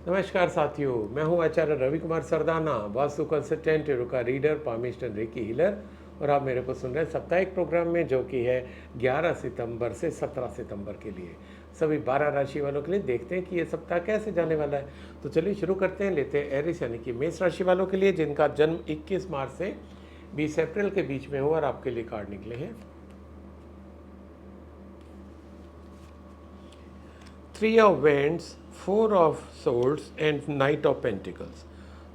नमस्कार साथियों, मैं हूं आचार्य रवि कुमार सरदाना, वास्तु कंसल्टेंट, रुका रीडर, पामिस्टन रेकी हीलर। और आप मेरे को सुन रहे हैं साप्ताहिक प्रोग्राम में, जो कि है 11 सितंबर से 17 सितंबर के लिए। सभी 12 राशि वालों के लिए देखते हैं कि ये सप्ताह कैसे जाने वाला है। तो चलिए शुरू करते हैं। लेते हैं एरिस यानी कि मेष राशि वालों के लिए, जिनका जन्म 21 मार्च से 20 अप्रैल के बीच में हुआ, और आपके लिए कार्ड निकले हैं 3 of wands, 4 of swords and knight of pentacles.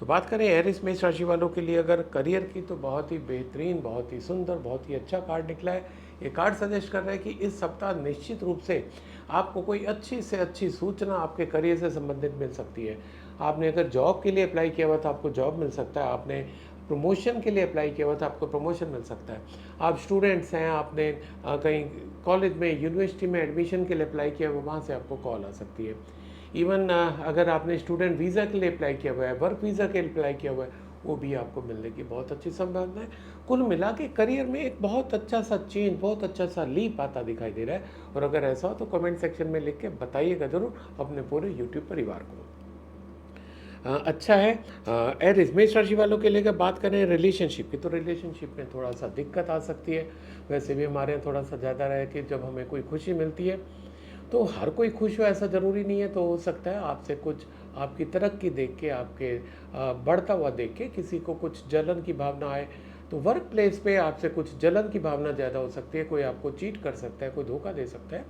तो बात करें एरिस मेष राशि वालों के लिए अगर करियर की, तो बहुत ही बेहतरीन, बहुत ही सुंदर, बहुत ही अच्छा कार्ड निकला है। ये कार्ड सजेस्ट कर रहा है कि इस सप्ताह निश्चित रूप से आपको कोई अच्छी से अच्छी सूचना आपके करियर से संबंधित मिल सकती है। आपने अगर जॉब के लिए अप्लाई किया हुआ था, आपको जॉब मिल सकता है। आपने प्रमोशन के लिए अप्लाई किया हुआ था, आपको प्रमोशन मिल सकता है। आप स्टूडेंट्स हैं, आपने कहीं कॉलेज में, यूनिवर्सिटी में एडमिशन के लिए अप्लाई किया हुआ, वहाँ से आपको कॉल आ सकती है। इवन अगर आपने स्टूडेंट वीज़ा के लिए अप्लाई किया हुआ है, वर्क वीज़ा के लिए अप्लाई किया हुआ है, वो भी आपको मिलने की बहुत अच्छी संभावना है। कुल मिला के करियर में एक बहुत अच्छा सा चेंज, बहुत अच्छा सा लीप आता दिखाई दे रहा है। और अगर ऐसा हो तो कमेंट सेक्शन में लिख के बताइएगा ज़रूर अपने पूरे यूट्यूब परिवार को। अच्छा है। एरिस मेष राशि वालों के लिए अगर बात करें रिलेशनशिप की, तो रिलेशनशिप में थोड़ा सा दिक्कत आ सकती है। वैसे भी हमारे यहाँ थोड़ा सा ज़्यादा रहा है कि जब हमें कोई खुशी मिलती है, तो हर कोई खुश हो ऐसा ज़रूरी नहीं है। तो हो सकता है आपसे कुछ, आपकी तरक्की देख के, आपके बढ़ता हुआ देख के किसी को कुछ जलन की भावना आए। तो वर्क प्लेस पे आपसे कुछ जलन की भावना ज़्यादा हो सकती है। कोई आपको चीट कर सकता है, कोई धोखा दे सकता है।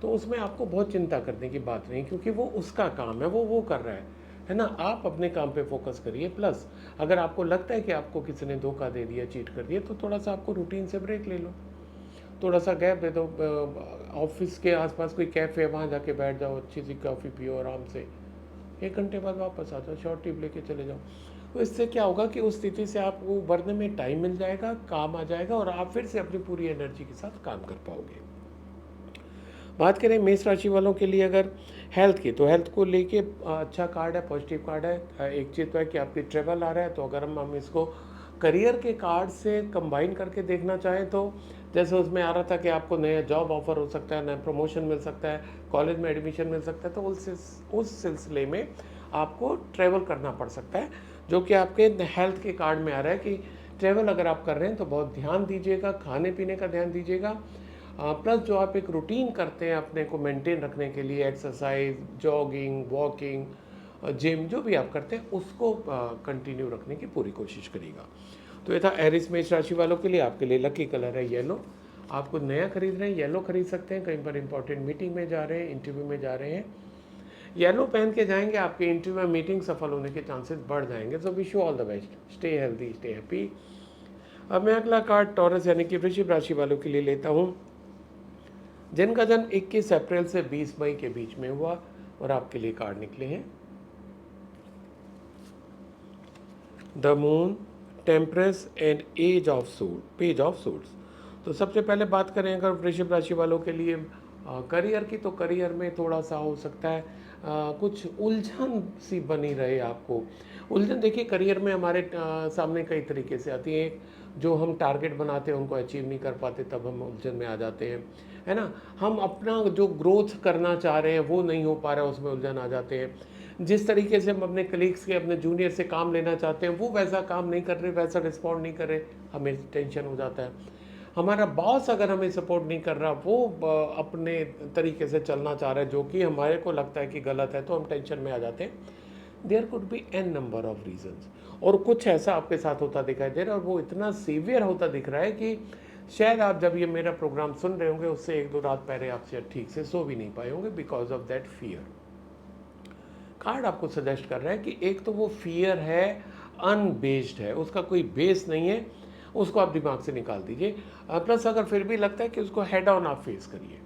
तो उसमें आपको बहुत चिंता करने की बात नहीं, क्योंकि वो उसका काम है, वो कर रहा है ना। आप अपने काम पे फोकस करिए। प्लस अगर आपको लगता है कि आपको किसी ने धोखा दे दिया, चीट कर दिया, तो थोड़ा सा आपको रूटीन से ब्रेक ले लो, थोड़ा सा गैप दे दो। ऑफिस के आसपास कोई कैफ़े है, वहाँ जाके बैठ जाओ, अच्छी सी कॉफ़ी पियो आराम से। 1 घंटे बाद वापस आ जाओ, शॉर्ट ट्रिप लेके चले जाओ। तो इससे क्या होगा कि उस स्थिति से आपको उभरने में टाइम मिल जाएगा, काम आ जाएगा, और आप फिर से अपनी पूरी एनर्जी के साथ काम कर पाओगे। बात करें मेष राशि वालों के लिए अगर हेल्थ की, तो हेल्थ को लेके अच्छा कार्ड है, पॉजिटिव कार्ड है। एक चीज़ तो है कि आपकी ट्रेवल आ रहा है। तो अगर हम इसको करियर के कार्ड से कंबाइन करके देखना चाहें, तो जैसे उसमें आ रहा था कि आपको नया जॉब ऑफर हो सकता है, नया प्रमोशन मिल सकता है, कॉलेज में एडमिशन मिल सकता है, तो उस सिलसिले में आपको ट्रैवल करना पड़ सकता है, जो कि आपके हेल्थ के कार्ड में आ रहा है कि ट्रैवल अगर आप कर रहे हैं तो बहुत ध्यान दीजिएगा, खाने पीने का ध्यान दीजिएगा। प्लस जो आप एक रूटीन करते हैं अपने को मेंटेन रखने के लिए, एक्सरसाइज, जॉगिंग, वॉकिंग, जिम, जो भी आप करते हैं उसको कंटिन्यू रखने की पूरी कोशिश करिएगा। तो ये था एरिस मेष राशि वालों के लिए। आपके लिए लकी कलर है येलो। आपको नया खरीद रहे हैं, येलो खरीद सकते हैं। कहीं पर इंपॉर्टेंट मीटिंग में जा रहे हैं, इंटरव्यू में जा रहे हैं, येलो पहन के जाएंगे, आपके इंटरव्यू में मीटिंग सफल होने के चांसेस बढ़ जाएंगे। So wish you all the best, stay healthy, stay happy. अब मैं अगला कार्ड टॉरस यानी कि वृश्चिक राशि वालों के लिए लेता हूँ, जिनका जन्म 21 अप्रैल से 20 मई के बीच में हुआ, और आपके लिए कार्ड निकले हैं the moon, temperance and page of suits. तो सबसे पहले बात करें अगर वृषभ राशि वालों के लिए करियर की, तो करियर में थोड़ा सा हो सकता है कुछ उलझन सी बनी रहे आपको। उलझन देखिए, करियर में हमारे सामने कई तरीके से आती है। जो हम टारगेट बनाते हैं उनको अचीव नहीं कर पाते, तब हम उलझन में आ जाते हैं, है ना। हम अपना जो ग्रोथ करना चाह रहे हैं वो नहीं हो पा रहा है, उसमें उलझन आ जाते हैं। जिस तरीके से हम अपने कलीग्स के, अपने जूनियर से काम लेना चाहते हैं, वो वैसा काम नहीं कर रहे, वैसा रिस्पॉन्ड नहीं कर रहे, हमें टेंशन हो जाता है। हमारा बॉस अगर हमें सपोर्ट नहीं कर रहा, वो अपने तरीके से चलना चाह रहा है, जो कि हमारे को लगता है कि गलत है, तो हम टेंशन में आ जाते हैं। There could be an number of reasons, और कुछ ऐसा आपके साथ होता दिखाई दे रहा है, और वो इतना सीवियर होता दिख रहा है कि शायद आप जब ये मेरा प्रोग्राम सुन रहे होंगे, उससे 1-2 रात पहले आप शायद ठीक से सो भी नहीं पाए होंगे, because of that fear. Card आपको सजेस्ट कर रहा है कि एक तो वो फियर है, अनबेस्ड है, उसका कोई बेस नहीं है, उसको आप दिमाग से निकाल दीजिए। प्लस अगर फिर भी लगता है कि उसको हेड ऑन आप फेस करिए।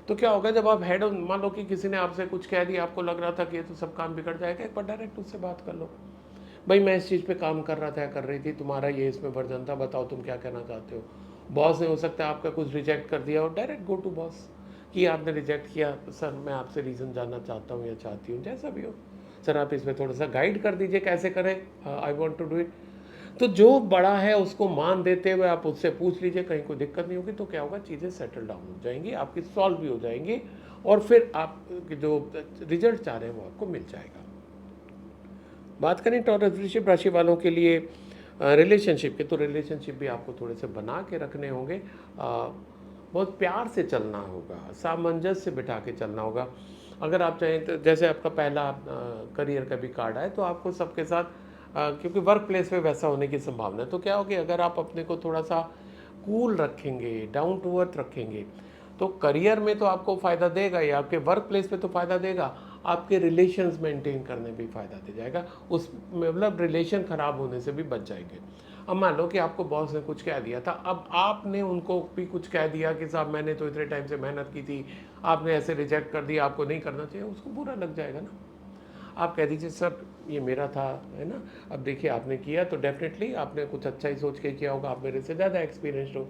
तो क्या होगा जब आप हेड ऑन, मान लो कि किसी ने आपसे कुछ कह दिया, आपको लग रहा था कि ये तो सब काम बिगड़ जाएगा, एक बार डायरेक्ट उससे बात कर लो। भाई मैं इस चीज़ पे काम कर रहा था, कर रही थी, तुम्हारा ये इसमें वर्जन था, बताओ तुम क्या कहना चाहते हो। बॉस ने हो सकता है आपका कुछ रिजेक्ट कर दिया, और डायरेक्ट गो टू बॉस कि आपने रिजेक्ट किया सर, मैं आपसे रीज़न जानना चाहता हूँ या चाहती हूँ, जैसा भी हो सर, आप इसमें थोड़ा सा गाइड कर दीजिए कैसे करें, I want to do it. तो जो बड़ा है उसको मान देते हुए आप उससे पूछ लीजिए, कहीं कोई दिक्कत नहीं होगी, तो क्या होगा, चीज़ें सेटल डाउन हो जाएंगी, आपकी सॉल्व भी हो जाएंगी, और फिर आप जो रिजल्ट चाह रहे हैं वो आपको मिल जाएगा। बात करें टॉरस वृश्चिक राशि वालों के लिए रिलेशनशिप के, तो रिलेशनशिप भी आपको थोड़े से बना के रखने होंगे। बहुत प्यार से चलना होगा, सामंजस्य से बिठा के चलना होगा। अगर आप चाहें तो जैसे आपका पहला करियर का भी कार्ड आए तो आपको सबके साथ क्योंकि वर्क प्लेस पे वैसा होने की संभावना है, तो क्या होगी अगर आप अपने को थोड़ा सा कूल रखेंगे, डाउन टू अर्थ रखेंगे, तो करियर में तो आपको फ़ायदा देगा ही, आपके वर्क प्लेस पे तो फ़ायदा देगा, आपके रिलेशंस मेंटेन करने भी फ़ायदा दे जाएगा। उस मतलब रिलेशन ख़राब होने से भी बच जाएंगे। अब मान लो कि आपको बॉस ने कुछ कह दिया था, अब आपने उनको भी कुछ कह दिया कि साहब मैंने तो इतने टाइम से मेहनत की थी, आपने ऐसे रिजेक्ट कर दिया, आपको नहीं करना चाहिए, उसको बुरा लग जाएगा ना। आप कह दीजिए सर ये मेरा था, है ना, अब देखिए आपने किया तो डेफिनेटली आपने कुछ अच्छा ही सोच के किया होगा, आप मेरे से ज़्यादा एक्सपीरियंस्ड हो,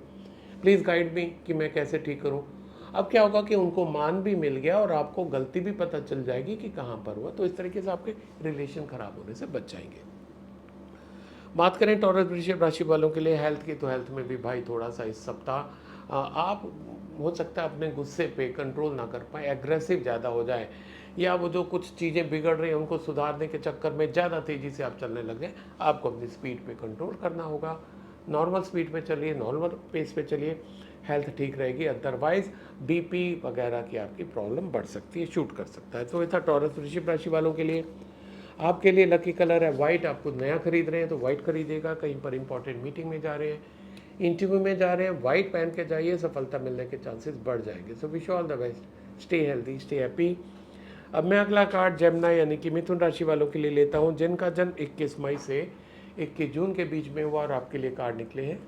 प्लीज़ गाइड मी कि मैं कैसे ठीक करूँ। अब क्या होगा कि उनको मान भी मिल गया और आपको गलती भी पता चल जाएगी कि कहाँ पर हुआ, तो इस तरीके से आपके रिलेशन ख़राब होने से बच जाएंगे। बात करें टॉरस वृश्चिक राशि वालों के लिए हेल्थ की, तो हेल्थ में भी भाई थोड़ा सा इस सप्ताह आप हो सकता है अपने गुस्से पे कंट्रोल ना कर पाए, एग्रेसिव ज़्यादा हो जाए, या वो जो कुछ चीज़ें बिगड़ रही हैं उनको सुधारने के चक्कर में ज़्यादा तेज़ी से आप चलने लग जाए। आपको अपनी स्पीड पे कंट्रोल करना होगा, नॉर्मल स्पीड पे चलिए, नॉर्मल पेस पे चलिए, हेल्थ ठीक रहेगी। अदरवाइज बीपी वगैरह की आपकी प्रॉब्लम बढ़ सकती है, शूट कर सकता है। तो ये था टॉरस वृश्चिक राशि वालों के लिए। आपके लिए लकी कलर है वाइट, आप कुछ नया खरीद रहे हैं तो वाइट खरीदेगा, कहीं पर इंपॉर्टेंट मीटिंग में जा रहे हैं, इंटरव्यू में जा रहे हैं, वाइट पहन के जाइए, सफलता मिलने के चांसेस बढ़ जाएंगे। So wish all the best, stay healthy, stay happy. अब मैं अगला कार्ड जेमिनी यानी कि मिथुन राशि वालों के लिए लेता हूँ, जिनका जन्म 21 मई से 21 जून के बीच में हुआ, और आपके लिए कार्ड निकले हैं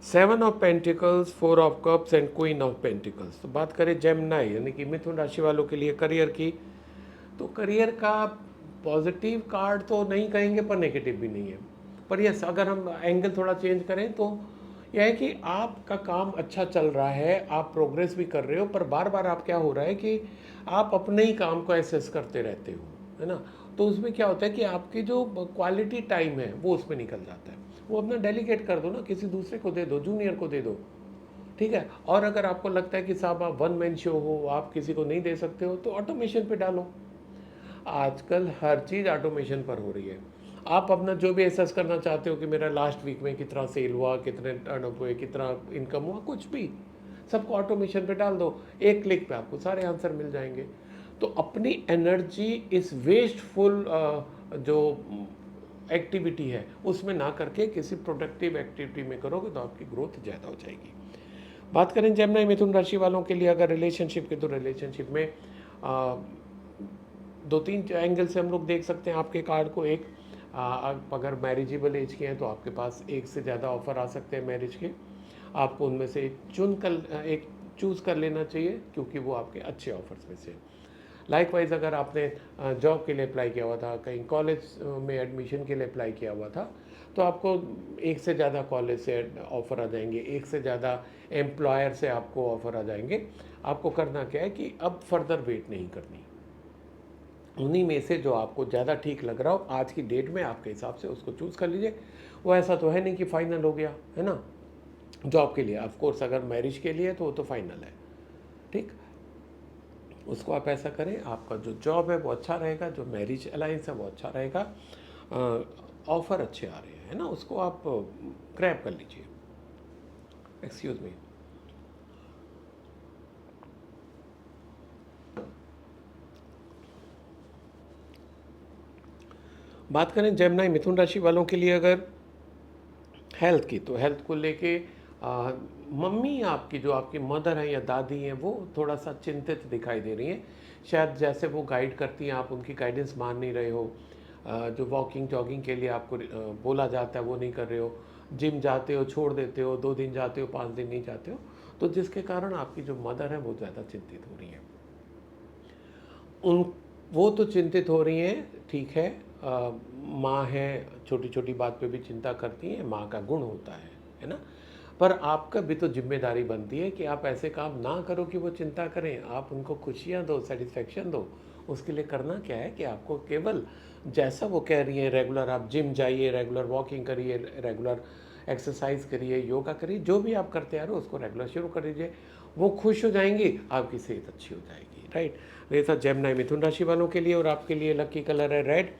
7 of pentacles, 4 of cups and queen of pentacles. तो बात करें जेमिनी यानी कि मिथुन राशि वालों के लिए करियर की, तो करियर का पॉजिटिव कार्ड तो नहीं कहेंगे पर नेगेटिव भी नहीं है, पर यस अगर हम एंगल थोड़ा चेंज करें तो यह है कि आपका काम अच्छा चल रहा है, आप प्रोग्रेस भी कर रहे हो, पर बार बार आप क्या हो रहा है कि आप अपने ही काम को एसेस करते रहते हो, है ना। तो उसमें क्या होता है कि आपकी जो क्वालिटी टाइम है वो उसमें निकल जाता है, वो अपना डेलीगेट कर दो ना, किसी दूसरे को दे दो, जूनियर को दे दो, ठीक है। और अगर आपको लगता है कि साहब आप वन मैन शो हो, आप किसी को नहीं दे सकते हो, तो ऑटोमेशन पे डालो। आजकल हर चीज़ ऑटोमेशन पर हो रही है। आप अपना जो भी एसेस करना चाहते हो कि मेरा लास्ट वीक में कितना सेल हुआ, कितने टर्नअप हुए, कितना इनकम हुआ, कुछ भी सबको ऑटोमेशन पे डाल दो, एक क्लिक पे आपको सारे आंसर मिल जाएंगे। तो अपनी एनर्जी इस वेस्टफुल जो एक्टिविटी है उसमें ना करके किसी प्रोडक्टिव एक्टिविटी में करोगे तो आपकी ग्रोथ ज़्यादा हो जाएगी। बात करें जेमिनी मिथुन राशि वालों के लिए अगर रिलेशनशिप की, तो रिलेशनशिप में दो तीन एंगल से हम लोग देख सकते हैं आपके कार्ड को। एक आप अगर मैरिजेबल एज के हैं तो आपके पास एक से ज़्यादा ऑफ़र आ सकते हैं मैरिज के, आपको उनमें से एक चूज़ कर लेना चाहिए क्योंकि वो आपके अच्छे ऑफर्स में से। लाइकवाइज अगर आपने जॉब के लिए अप्लाई किया हुआ था, कहीं कॉलेज में एडमिशन के लिए अप्लाई किया हुआ था, तो आपको एक से ज़्यादा कॉलेज से ऑफ़र आ जाएंगे, एक से ज़्यादा एम्प्लॉयर से आपको ऑफ़र आ जाएंगे। आपको करना क्या है कि अब फर्दर वेट नहीं करनी, उन्हीं में से जो आपको ज़्यादा ठीक लग रहा हो आज की डेट में आपके हिसाब से उसको चूज़ कर लीजिए। वो ऐसा तो है नहीं कि फ़ाइनल हो गया, है ना। जॉब के लिए ऑफ कोर्स, अगर मैरिज के लिए तो वो तो फाइनल है, ठीक। उसको आप ऐसा करें, आपका जो जॉब है वो अच्छा रहेगा, जो मैरिज अलायंस है वो अच्छा रहेगा, ऑफ़र अच्छे आ रहे हैं, है ना, उसको आप ग्रैब कर लीजिए। Excuse me. बात करें जेमिनी मिथुन राशि वालों के लिए अगर हेल्थ की, तो हेल्थ को लेके मम्मी आपकी, जो आपकी मदर हैं या दादी हैं, वो थोड़ा सा चिंतित दिखाई दे रही हैं। शायद जैसे वो गाइड करती हैं आप उनकी गाइडेंस मान नहीं रहे हो, जो वॉकिंग जॉगिंग के लिए आपको बोला जाता है वो नहीं कर रहे हो, जिम जाते हो छोड़ देते हो, 2 दिन जाते हो 5 दिन नहीं जाते हो, तो जिसके कारण आपकी जो मदर है वो ज़्यादा चिंतित हो रही है। उन वो तो चिंतित हो रही हैं, ठीक है, माँ है, छोटी छोटी बात पे भी चिंता करती हैं, माँ का गुण होता है ना। पर आपका भी तो जिम्मेदारी बनती है कि आप ऐसे काम ना करो कि वो चिंता करें, आप उनको खुशियाँ दो, सेटिस्फेक्शन दो। उसके लिए करना क्या है कि आपको केवल जैसा वो कह रही हैं, रेगुलर आप जिम जाइए, रेगुलर वॉकिंग करिए, रेगुलर एक्सरसाइज करिए, योगा करिए, जो भी आप करते आ रहे हो उसको रेगुलर शुरू कर दीजिए। वो खुश हो जाएंगी, आपकी सेहत अच्छी हो जाएगी, राइट। ये था जेमिनी मिथुन राशि वालों के लिए। और आपके लिए लकी कलर है रेड।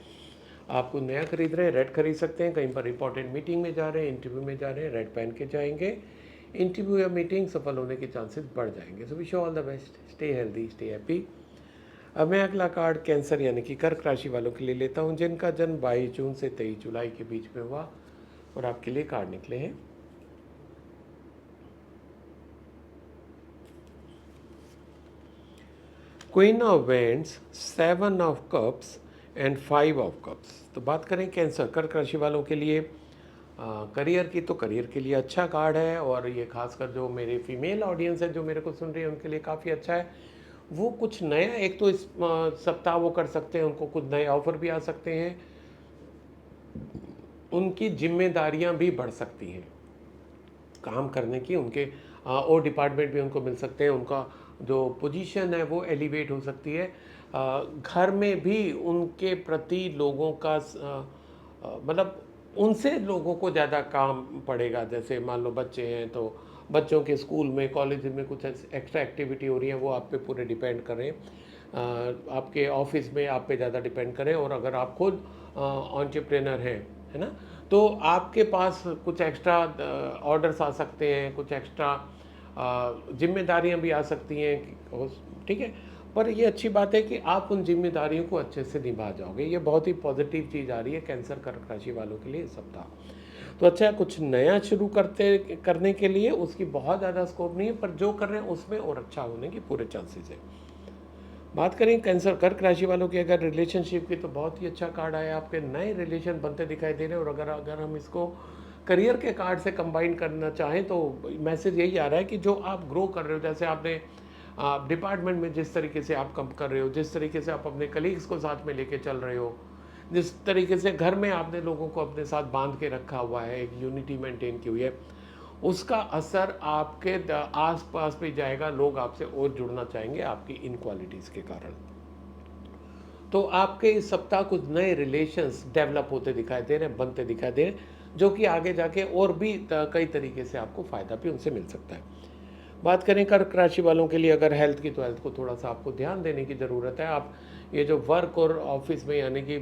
आपको नया खरीद रहे हैं, रेड खरीद सकते हैं। कहीं पर इंपॉर्टेंट मीटिंग में जा रहे हैं, इंटरव्यू में जा रहे हैं, रेड पहन के जाएंगे। इंटरव्यू या मीटिंग सफल होने के चांसेस बढ़ जाएंगे। So wish you all the best, stay healthy, stay happy. अब मैं अगला कार्ड कैंसर यानी कि कर्क राशि वालों के लिए लेता हूं, जिनका जन्म 22 जून से 23 जुलाई के बीच में हुआ। और आपके लिए कार्ड निकले हैं queen of vends, 7 of cups and 5 of cups. तो बात करें कैंसर कर्क राशि वालों के लिए करियर की, तो करियर के लिए अच्छा कार्ड है। और ये खासकर जो मेरे फीमेल ऑडियंस है जो मेरे को सुन रही है उनके लिए काफ़ी अच्छा है। वो कुछ नया, एक तो इस सप्ताह वो कर सकते हैं, उनको कुछ नए ऑफर भी आ सकते हैं, उनकी जिम्मेदारियां भी बढ़ सकती हैं काम करने की, उनके और डिपार्टमेंट भी उनको मिल सकते हैं, उनका जो पोजीशन है वो एलिवेट हो सकती है। घर में भी उनके प्रति लोगों का मतलब उनसे लोगों को ज़्यादा काम पड़ेगा। जैसे मान लो बच्चे हैं तो बच्चों के स्कूल में, कॉलेज में कुछ एक्स्ट्रा एक्टिविटी हो रही है, वो आप पे पूरे डिपेंड करें। आपके ऑफिस में आप पे ज़्यादा डिपेंड करें। और अगर आप खुद एंटरप्रेन्योर हैं, है ना, तो आपके पास कुछ एक्स्ट्रा ऑर्डर्स आ सकते हैं, कुछ एक्स्ट्रा जिम्मेदारियां भी आ सकती हैं, ठीक है। पर ये अच्छी बात है कि आप उन जिम्मेदारियों को अच्छे से निभा जाओगे। ये बहुत ही पॉजिटिव चीज़ आ रही है कैंसर कर्क राशि वालों के लिए इस सप्ताह। तो अच्छा, कुछ नया शुरू करने के लिए उसकी बहुत ज़्यादा स्कोप नहीं है, पर जो कर रहे हैं उसमें और अच्छा होने की पूरे चांसेस है। बात करें कैंसर कर्क राशि वालों की अगर रिलेशनशिप की, तो बहुत ही अच्छा कार्ड आया, आपके नए रिलेशन बनते दिखाई दे रहे हैं। और अगर हम इसको करियर के कार्ड से कंबाइन करना चाहें तो मैसेज यही आ रहा है कि जो आप ग्रो कर रहे हो, जैसे आपने डिपार्टमेंट में जिस तरीके से आप काम कर रहे हो, जिस तरीके से आप अपने कलीग्स को साथ में लेके चल रहे हो, जिस तरीके से घर में आपने लोगों को अपने साथ बांध के रखा हुआ है, एक यूनिटी मेंटेन की हुई है, उसका असर आपके आस पास भी जाएगा। लोग आपसे और जुड़ना चाहेंगे आपकी इन क्वालिटीज़ के कारण। तो आपके इस सप्ताह कुछ नए रिलेशंस डेवलप होते दिखाई दे रहे हैं, बनते दिखाई दे रहे हैं, जो कि आगे जाके और भी कई तरीके से आपको फ़ायदा भी उनसे मिल सकता है। बात करें कर्क राशि वालों के लिए अगर हेल्थ की, तो हेल्थ को थोड़ा सा आपको ध्यान देने की ज़रूरत है। आप ये जो वर्क और ऑफिस में यानी कि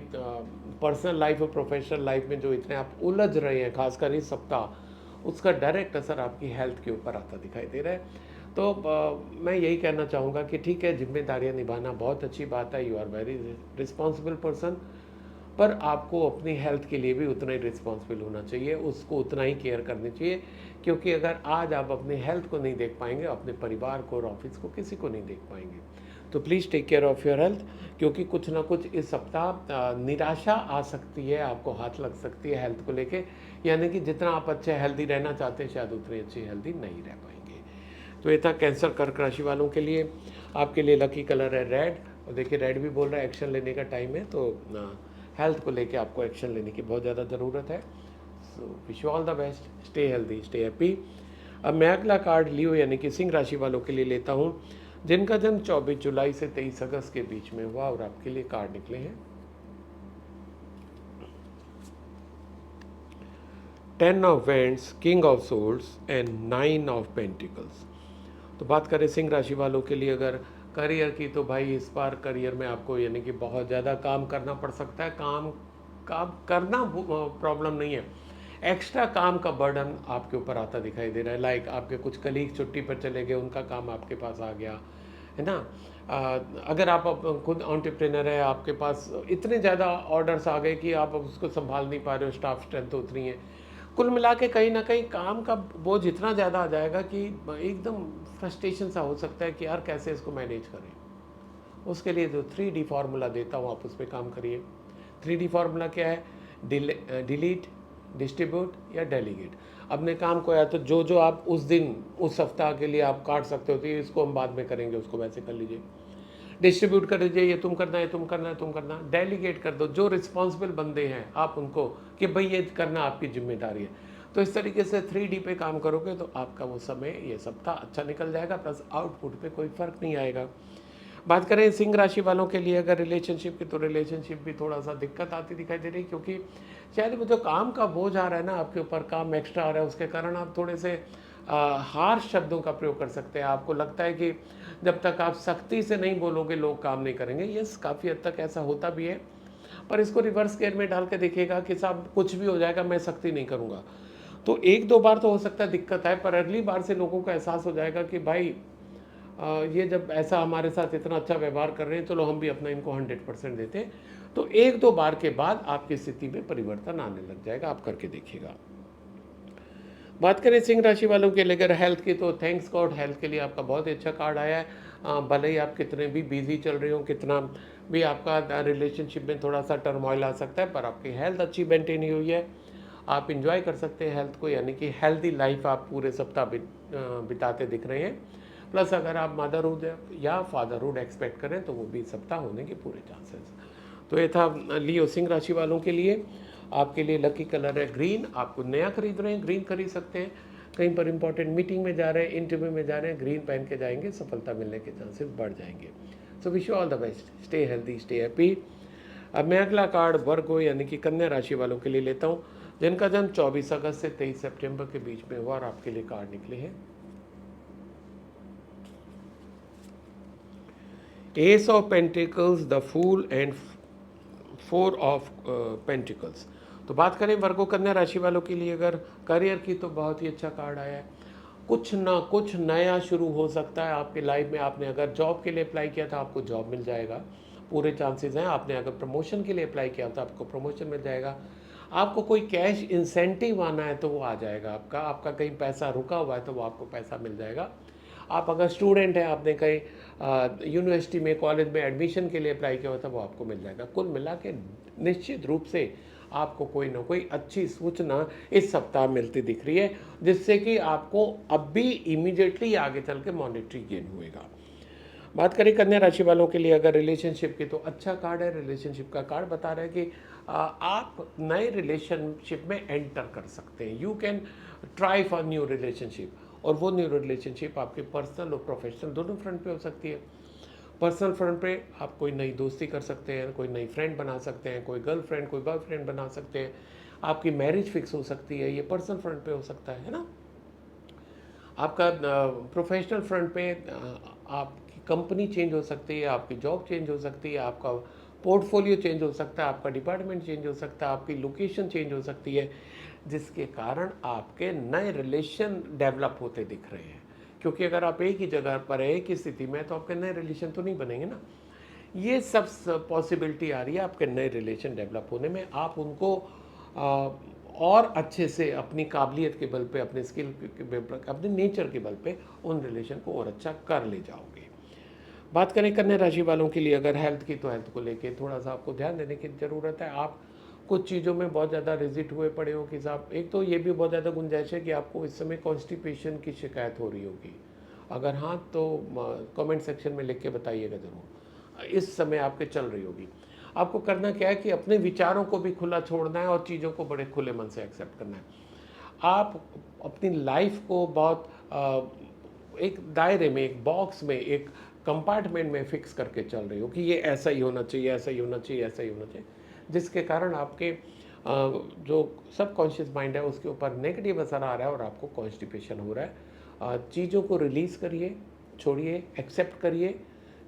पर्सनल लाइफ और प्रोफेशनल लाइफ में जो इतने आप उलझ रहे हैं खासकर इस सप्ताह, उसका डायरेक्ट असर आपकी हेल्थ के ऊपर आता दिखाई दे रहा है। तो मैं यही कहना चाहूँगा कि ठीक है, जिम्मेदारियाँ निभाना बहुत अच्छी बात है, you are very responsible person, पर आपको अपनी हेल्थ के लिए भी उतना ही रिस्पॉन्सिबल होना चाहिए, उसको उतना ही केयर करनी चाहिए। क्योंकि अगर आज आप अपनी हेल्थ को नहीं देख पाएंगे, अपने परिवार को और ऑफिस को किसी को नहीं देख पाएंगे। तो please take care of your health, क्योंकि कुछ ना कुछ इस सप्ताह निराशा आ सकती है, आपको हाथ लग सकती है हेल्थ को लेके। यानी कि जितना आप अच्छे हेल्दी रहना चाहते हैं, शायद उतनी अच्छी हेल्दी नहीं रह पाएंगे। तो ये था कैंसर कर्क राशि वालों के लिए। आपके लिए लकी कलर है रेड। और देखिए, रेड भी बोल रहा है एक्शन लेने का टाइम है, तो हेल्थ को लेके आपको एक्शन लेने की बहुत ज़्यादा ज़रूरत है। So wish you all the best, stay healthy, stay happy. अब मैं अगला कार्ड लियो यानी कि सिंह राशि वालों के लिए लेता हूँ, जिनका जन्म 24 जुलाई से 23 अगस्त के बीच में हुआ। और आपके लिए कार्ड निकले हैं 10 of vends, king of swords and 9 of pentacles. तो बात करें सिंह राशि वालों के लिए अगर करियर की, तो भाई इस बार करियर में आपको यानी कि बहुत ज़्यादा काम करना पड़ सकता है। काम करना प्रॉब्लम नहीं है, एक्स्ट्रा काम का बर्डन आपके ऊपर आता दिखाई दे रहा है। लाइक आपके कुछ कलीग छुट्टी पर चले गए, उनका काम आपके पास आ गया, है ना। अगर आप खुद एंटरप्रेन्योर है, आपके पास इतने ज़्यादा ऑर्डर्स आ गए कि आप उसको संभाल नहीं पा रहे हो, स्टाफ स्ट्रेंथ उतनी है। कुल मिला के कहीं ना कहीं काम का बोझ इतना ज़्यादा आ जाएगा कि एकदम फ्रस्ट्रेशन सा हो सकता है कि यार कैसे इसको मैनेज करें। उसके लिए जो 3D फार्मूला देता हूँ, आप उस पर काम करिए। 3D फार्मूला क्या है? डिलीट, डिस्ट्रीब्यूट या डेलीगेट। अपने काम को या तो जो जो आप उस दिन उस सप्ताह के लिए आप काट सकते हो, तो इसको हम बाद में करेंगे, उसको वैसे कर लीजिए। डिस्ट्रीब्यूट कर दीजिए, ये तुम करना है, तुम करना है, तुम करना। डेलीगेट कर दो, जो रिस्पॉन्सिबल बंदे हैं आप उनको कि भाई ये करना आपकी जिम्मेदारी है। तो इस तरीके से 3D पे काम करोगे तो आपका वो समय, ये सप्ताह अच्छा निकल जाएगा, प्लस आउटपुट पे कोई फ़र्क नहीं आएगा। बात करें सिंह राशि वालों के लिए अगर रिलेशनशिप की, तो रिलेशनशिप भी थोड़ा सा दिक्कत आती दिखाई दे रही, क्योंकि शायद वो जो काम का बोझ आ रहा है ना आपके ऊपर, काम एक्स्ट्रा आ रहा है, उसके कारण आप थोड़े से हार्श शब्दों का प्रयोग कर सकते हैं। आपको लगता है कि जब तक आप सख्ती से नहीं बोलोगे लोग काम नहीं करेंगे। यस, काफ़ी हद तक ऐसा होता भी है, पर इसको रिवर्स गियर में डाल के देखिएगा कि साहब कुछ भी हो जाएगा, मैं सख्ती नहीं करूँगा। तो एक दो बार तो हो सकता है दिक्कत आए, पर अगली बार से लोगों को एहसास हो जाएगा कि भाई ये जब ऐसा हमारे साथ इतना अच्छा व्यवहार कर रहे हैं, चलो हम भी अपना इनको 100% देते हैं। तो एक दो बार के बाद आपकी स्थिति में परिवर्तन आने लग जाएगा। आप करके देखिएगा। बात करें सिंह राशि वालों के लिए अगर हेल्थ की, तो थैंक्स गॉड हेल्थ के लिए आपका बहुत ही अच्छा कार्ड आया है। भले ही आप कितने भी बिजी चल रहे हो, कितना भी आपका रिलेशनशिप में थोड़ा सा टर्मोइल आ सकता है, पर आपकी हेल्थ अच्छी मेंटेन हुई है। आप इंजॉय कर सकते हैं हेल्थ को, यानी कि हेल्दी लाइफ आप पूरे सप्ताह बिताते दिख रहे हैं। प्लस अगर आप मदरहुड या फादरहुड एक्सपेक्ट करें तो वो भी सप्ताह होने के पूरे चांसेस। तो ये था लियो सिंह राशि वालों के लिए। आपके लिए लकी कलर है ग्रीन। आपको नया खरीद रहे हैं, ग्रीन खरीद सकते हैं। कहीं पर इंपॉर्टेंट मीटिंग में जा रहे हैं, इंटरव्यू में जा रहे हैं, ग्रीन पहन के जाएंगे, सफलता मिलने के चांसेस बढ़ जाएंगे। So wish you all the best, stay healthy, stay happy. अब मैं अगला कार्ड वर्गो यानी कि कन्या राशि वालों के लिए लेता हूँ, जिनका जन्म 24 अगस्त से 23 सितंबर के बीच में हुआ, और आपके लिए कार्ड निकले हैं ace of pentacles, the fool and 4 of pentacles. तो बात करें वर्गो कन्या राशि वालों के लिए अगर करियर की, तो बहुत ही अच्छा कार्ड आया है। कुछ ना कुछ नया शुरू हो सकता है आपकी लाइफ में। आपने अगर जॉब के लिए अप्लाई किया था, आपको जॉब मिल जाएगा, पूरे चांसेस हैं। आपने अगर प्रमोशन के लिए अप्लाई किया था, आपको प्रमोशन मिल जाएगा। आपको कोई कैश इंसेंटिव आना है तो वो आ जाएगा। आपका कहीं पैसा रुका हुआ है तो वो आपको पैसा मिल जाएगा। आप अगर स्टूडेंट हैं, आपने कहीं यूनिवर्सिटी में, कॉलेज में एडमिशन के लिए अप्लाई किया हुआ था, वो आपको मिल जाएगा। कुल मिला के निश्चित रूप से आपको कोई ना कोई अच्छी सूचना इस सप्ताह मिलती दिख रही है, जिससे कि आपको अब भी इमीडिएटली आगे चल के मॉनेटरी गेन होएगा। बात करें कन्या राशि वालों के लिए अगर रिलेशनशिप की, तो अच्छा कार्ड है। रिलेशनशिप का कार्ड बता रहा है कि आप नए रिलेशनशिप में एंटर कर सकते हैं। You can try for new relationship, और वो न्यू रिलेशनशिप आपके पर्सनल और प्रोफेशनल दोनों फ्रंट पे हो सकती है। पर्सनल फ्रंट पे आप कोई नई दोस्ती कर सकते हैं, कोई नई फ्रेंड बना सकते हैं, कोई गर्लफ्रेंड, कोई बॉयफ्रेंड बना सकते हैं, आपकी मैरिज फिक्स हो सकती है। ये पर्सनल फ्रंट पे हो सकता है ना। आपका प्रोफेशनल फ्रंट पे आपकी कंपनी चेंज हो सकती है, आपकी जॉब चेंज हो सकती है, आपका पोर्टफोलियो चेंज हो सकता है, आपका डिपार्टमेंट चेंज हो सकता है, आपकी लोकेशन चेंज हो सकती है, जिसके कारण आपके नए रिलेशन डेवलप होते दिख रहे हैं। क्योंकि अगर आप एक ही जगह पर है, एक ही स्थिति में, तो आपके नए रिलेशन तो नहीं बनेंगे ना। ये सब पॉसिबिलिटी आ रही है आपके नए रिलेशन डेवलप होने में। आप उनको और अच्छे से अपनी काबिलियत के बल पे, अपने स्किल के बल पे, अपने नेचर के बल पे उन रिलेशन को और अच्छा कर ले जाओगे। बात करें कन्या राशि वालों के लिए अगर हेल्थ की, तो हेल्थ को लेके थोड़ा सा आपको ध्यान देने की ज़रूरत है। आप कुछ चीज़ों में बहुत ज़्यादा रिजिट हुए पड़े हो कि साहब, एक तो ये भी बहुत ज़्यादा गुंजाइश है कि आपको इस समय कॉन्स्टिपेशन की शिकायत हो रही होगी। अगर हाँ, तो कमेंट सेक्शन में लिख के बताइएगा ज़रूर। इस समय आपके चल रही होगी। आपको करना क्या है कि अपने विचारों को भी खुला छोड़ना है और चीज़ों को बड़े खुले मन से एक्सेप्ट करना है। आप अपनी लाइफ को बहुत एक दायरे में, एक बॉक्स में, एक कंपार्टमेंट में फिक्स करके चल रही हो कि ये ऐसा ही होना चाहिए, ऐसा ही होना चाहिए, ऐसा ही होना चाहिए, जिसके कारण आपके जो सबकॉन्शियस माइंड है उसके ऊपर नेगेटिव असर आ रहा है और आपको कॉन्स्टिपेशन हो रहा है। चीज़ों को रिलीज़ करिए, छोड़िए, एक्सेप्ट करिए।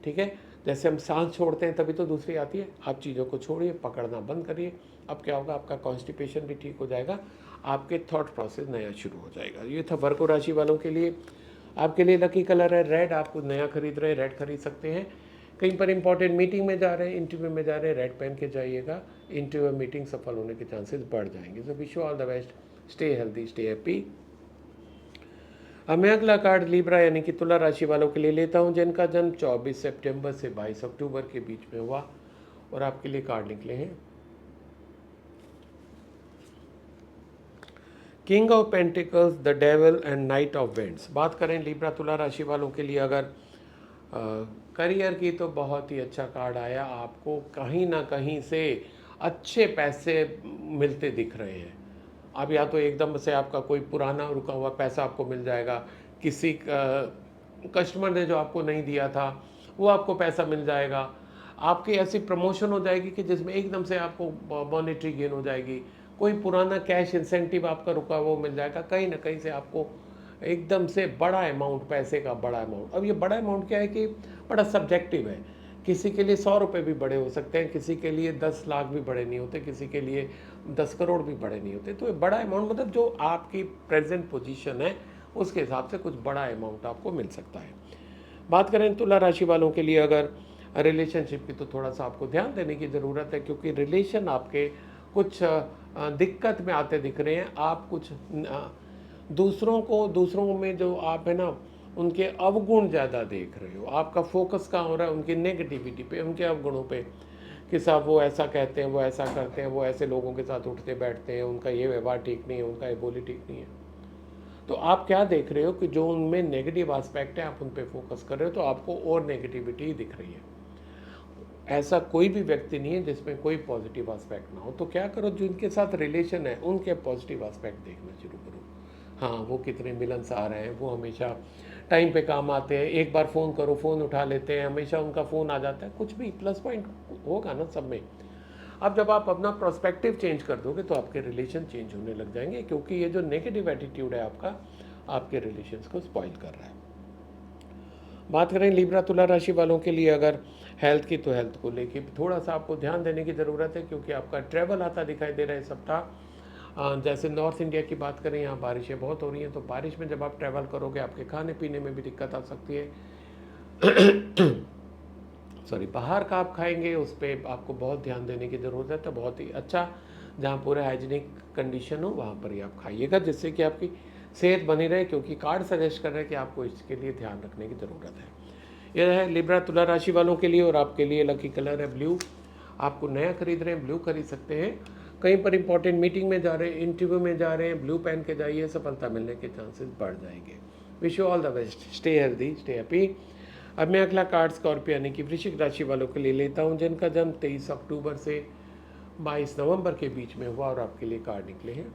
ठीक है, जैसे हम सांस छोड़ते हैं तभी तो दूसरी आती है। आप चीज़ों को छोड़िए, पकड़ना बंद करिए। अब क्या होगा, आपका कॉन्स्टिपेशन भी ठीक हो जाएगा, आपके थॉट प्रोसेस नया शुरू हो जाएगा। ये था वर्गो राशि वालों के लिए। आपके लिए लकी कलर है रेड। आप कुछ नया खरीद रहे हैं, रेड खरीद सकते हैं। कहीं पर इंपॉर्टेंट मीटिंग में जा रहे हैं, इंटरव्यू में जा रहे हैं, रेड पहन के जाइएगा। इंटरव्यू मीटिंग सफल होने के चांसेस बढ़ जाएंगे। So wish you all the best, stay healthy, stay happy. अब मैं अगला कार्ड लिब्रा यानी कि तुला राशि वालों के लिए लेता हूं, जिनका जन्म 24 सितंबर से 22 अक्टूबर के बीच में हुआ, और आपके लिए कार्ड निकले हैं king of pentacles, the devil and knight of vends. बात करें लिब्रा तुला राशि वालों के लिए अगर करियर की, तो बहुत ही अच्छा कार्ड आया। आपको कहीं ना कहीं से अच्छे पैसे मिलते दिख रहे हैं। अब या तो एकदम से आपका कोई पुराना रुका हुआ पैसा आपको मिल जाएगा, किसी कस्टमर ने जो आपको नहीं दिया था वो आपको पैसा मिल जाएगा, आपकी ऐसी प्रमोशन हो जाएगी कि जिसमें एकदम से आपको मॉनेटरी गेन हो जाएगी, कोई पुराना कैश इंसेंटिव आपका रुका हुआ वो मिल जाएगा, कहीं ना कहीं से आपको एकदम से बड़ा अमाउंट, पैसे का बड़ा अमाउंट। अब ये बड़ा अमाउंट क्या है कि बड़ा सब्जेक्टिव है। किसी के लिए 100 रुपये भी बड़े हो सकते हैं, किसी के लिए 10 लाख भी बड़े नहीं होते, किसी के लिए 10 करोड़ भी बड़े नहीं होते। तो ये बड़ा अमाउंट मतलब जो आपकी प्रेजेंट पोजीशन है उसके हिसाब से कुछ बड़ा अमाउंट आपको मिल सकता है। बात करें तुला राशि वालों के लिए अगर रिलेशनशिप की, तो थोड़ा सा आपको ध्यान देने की ज़रूरत है, क्योंकि रिलेशन आपके कुछ दिक्कत में आते दिख रहे हैं। आप कुछ दूसरों में जो आप है ना उनके अवगुण ज़्यादा देख रहे हो। आपका फोकस कहाँ हो रहा है? उनकी नेगेटिविटी पे, उनके अवगुणों पे, कि साहब वो ऐसा कहते हैं, वो ऐसा करते हैं, वो ऐसे लोगों के साथ उठते बैठते हैं, उनका ये व्यवहार ठीक नहीं है, उनका ये बोली ठीक नहीं है। तो आप क्या देख रहे हो कि जो उनमें नेगेटिव एस्पेक्ट है आप उन पर फोकस कर रहे हो, तो आपको और नेगेटिविटी दिख रही है। ऐसा कोई भी व्यक्ति नहीं है जिसमें कोई पॉजिटिव एस्पेक्ट ना हो। तो क्या करो, जिनके साथ रिलेशन है उनके पॉजिटिव एस्पेक्ट देखना शुरू करो। हाँ, वो कितने मिलनसार हैं, वो हमेशा टाइम पे काम आते हैं, एक बार फ़ोन करो फ़ोन उठा लेते हैं, हमेशा उनका फ़ोन आ जाता है, कुछ भी प्लस पॉइंट होगा ना सब में। अब जब आप अपना प्रोस्पेक्टिव चेंज कर दोगे तो आपके रिलेशन चेंज होने लग जाएंगे, क्योंकि ये जो नेगेटिव एटीट्यूड है आपका, आपके रिलेशंस को स्पॉइल कर रहा है। बात करें लिब्रा तुला राशि वालों के लिए अगर हेल्थ की, तो हेल्थ को लेके थोड़ा सा आपको ध्यान देने की ज़रूरत है, क्योंकि आपका ट्रैवल आता दिखाई दे रहा है सप्ताह। जैसे नॉर्थ इंडिया की बात करें, यहाँ बारिशें बहुत हो रही हैं, तो बारिश में जब आप ट्रैवल करोगे आपके खाने पीने में भी दिक्कत आ सकती है। सॉरी, बाहर का आप खाएंगे उस पर आपको बहुत ध्यान देने की ज़रूरत है। तो बहुत ही अच्छा, जहाँ पूरे हाइजीनिक कंडीशन हो वहाँ पर ही आप खाइएगा, जिससे कि आपकी सेहत बनी रहे, क्योंकि कार्ड सजेस्ट कर रहे हैं कि आपको इसके लिए ध्यान रखने की ज़रूरत है। यह है लिब्रा तुला राशि वालों के लिए। और आपके लिए लकी कलर है ब्लू। आपको नया खरीद रहे हैं, ब्लू खरीद सकते हैं। कहीं पर इंपॉर्टेंट मीटिंग में जा रहे हैं, इंटरव्यू में जा रहे हैं, ब्लू पहन के जाइए, सफलता मिलने के चांसेस बढ़ जाएंगे। Wish you all the best, stay healthy, stay happy. अब मैं अगला कार्ड स्कॉर्पियो यानी कि वृश्चिक राशि वालों के लिए लेता हूं, जिनका जन्म 23 अक्टूबर से 22 नवंबर के बीच में हुआ, और आपके लिए कार्ड निकले हैं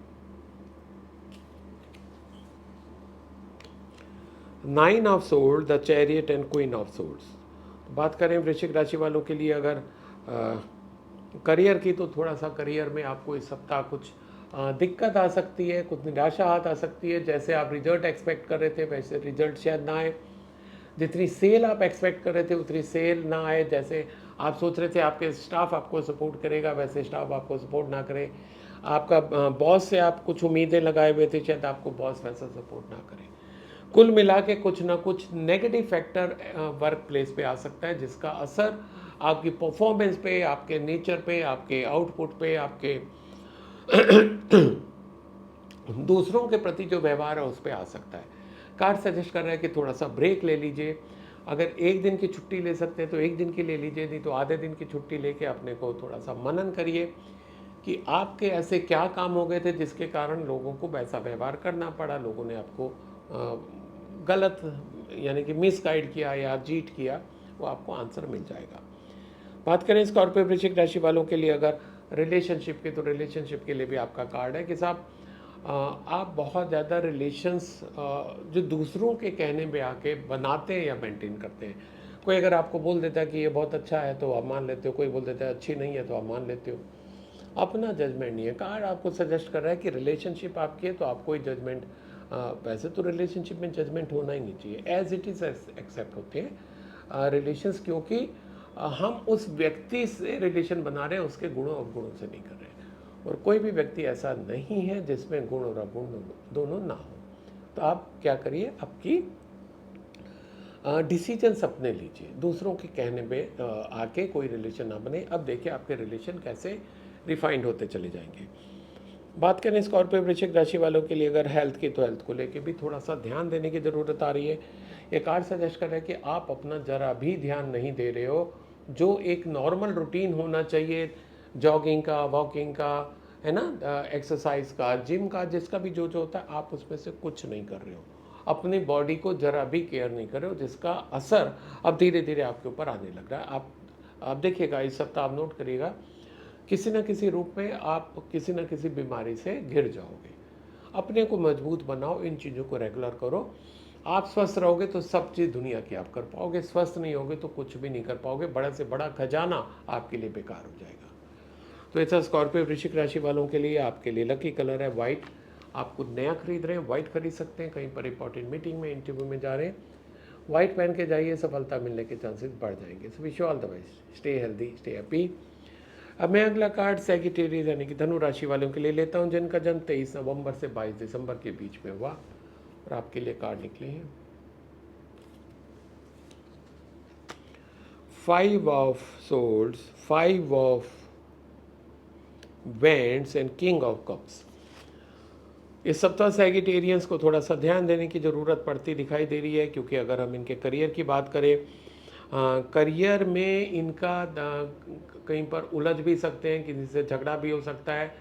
9 of sword, the chariot and queen of swords. बात करें वृश्चिक राशि वालों के लिए अगर करियर की, तो थोड़ा सा करियर में आपको इस सप्ताह कुछ दिक्कत आ सकती है, कुछ निराशा हाथ आ सकती है। जैसे आप रिजल्ट एक्सपेक्ट कर रहे थे वैसे रिजल्ट शायद ना आए, जितनी सेल आप एक्सपेक्ट कर रहे थे उतनी सेल ना आए। जैसे आप सोच रहे थे आपके स्टाफ आपको सपोर्ट करेगा, वैसे स्टाफ आपको सपोर्ट ना करे। आपका बॉस से आप कुछ उम्मीदें लगाए हुए थे, शायद आपको बॉस वैसा सपोर्ट ना करे। कुल मिला के कुछ ना कुछ नेगेटिव फैक्टर वर्क प्लेस पे आ सकता है, जिसका असर आपकी परफॉर्मेंस पे, आपके नेचर पे, आपके आउटपुट पे, आपके दूसरों के प्रति जो व्यवहार है उस पर आ सकता है। कार्ड सजेस्ट कर रहा है कि थोड़ा सा ब्रेक ले लीजिए। अगर एक दिन की छुट्टी ले सकते हैं तो एक दिन की ले लीजिए, नहीं तो आधे दिन की छुट्टी लेके अपने को थोड़ा सा मनन करिए कि आपके ऐसे क्या काम हो गए थे जिसके कारण लोगों को वैसा व्यवहार करना पड़ा, लोगों ने आपको गलत यानी कि मिसगाइड किया या चीट किया, वो आपको आंसर मिल जाएगा। बात करें स्कॉर्पियो वृश्चिक राशि वालों के लिए अगर रिलेशनशिप की, तो रिलेशनशिप के लिए भी आपका कार्ड है कि साहब आप बहुत ज़्यादा रिलेशंस जो दूसरों के कहने पे आके बनाते हैं या मेंटेन करते हैं। कोई अगर आपको बोल देता है कि ये बहुत अच्छा है तो आप मान लेते हो, कोई बोल देता है अच्छी नहीं है तो आप मान लेते हो। अपना जजमेंट नहीं है। कार्ड आपको सजेस्ट कर रहा है कि रिलेशनशिप आपकी है तो आप कोई जजमेंट, वैसे तो रिलेशनशिप में जजमेंट होना ही नहीं चाहिए, एज इट इज़ एक्सेप्ट होते हैं रिलेशंस, क्योंकि हम उस व्यक्ति से रिलेशन बना रहे हैं, उसके गुणों अवगुणों से नहीं कर रहे हैं। और कोई भी व्यक्ति ऐसा नहीं है जिसमें गुण और अवगुण दोनों ना हो। तो आप क्या करिए, आपकी डिसीजंस अपने लीजिए, दूसरों के कहने पे आके कोई रिलेशन ना बने। अब देखिए आपके रिलेशन कैसे रिफाइंड होते चले जाएंगे। बात करें स्कॉर्पियो वृश्चिक राशि वालों के लिए अगर हेल्थ की, तो हेल्थ को लेके भी थोड़ा सा ध्यान देने की ज़रूरत आ रही है। ये कार्ड सजेस्ट कर रहा है कि आप अपना ज़रा भी ध्यान नहीं दे रहे हो। जो एक नॉर्मल रूटीन होना चाहिए, जॉगिंग का, वॉकिंग का, है ना, एक्सरसाइज का, जिम का, जिसका भी जो जो होता है, आप उसमें से कुछ नहीं कर रहे हो। अपनी बॉडी को ज़रा भी केयर नहीं कर रहे हो, जिसका असर अब धीरे धीरे आपके ऊपर आने लग रहा है। आप देखिएगा, इस सप्ताह आप नोट करिएगा, किसी न किसी रूप में आप किसी न किसी बीमारी से घिर जाओगे। अपने को मजबूत बनाओ, इन चीज़ों को रेगुलर करो। आप स्वस्थ रहोगे तो सब चीज़ दुनिया की आप कर पाओगे, स्वस्थ नहीं होगे तो कुछ भी नहीं कर पाओगे। बड़ा से बड़ा खजाना आपके लिए बेकार हो जाएगा। तो ऐसा स्कॉर्पियो वृश्चिक राशि वालों के लिए, आपके लिए लकी कलर है वाइट। आप कुछ नया खरीद रहे हैं, वाइट खरीद सकते हैं, कहीं पर इंपॉर्टेंट मीटिंग में, इंटरव्यू में जा रहे हैं, वाइट पहन के जाइए, सफलता मिलने के चांसेस बढ़ जाएंगे। So wish you all the best, stay healthy, stay happy. अब मैं अगला कार्ड सैगिटेरियस यानी कि धनु राशि वालों के लिए लेता हूं, जिनका जन्म 23 नवंबर से 22 दिसंबर के बीच में हुआ, और आपके लिए कार्ड निकले हैं 5 of swords, 5 of vends and king of cups. इस सप्ताह सैगिटेरियंस को थोड़ा सा ध्यान देने की ज़रूरत पड़ती दिखाई दे रही है, क्योंकि अगर हम इनके करियर की बात करें, करियर में इनका कहीं पर उलझ भी सकते हैं, किसी से झगड़ा भी हो सकता है।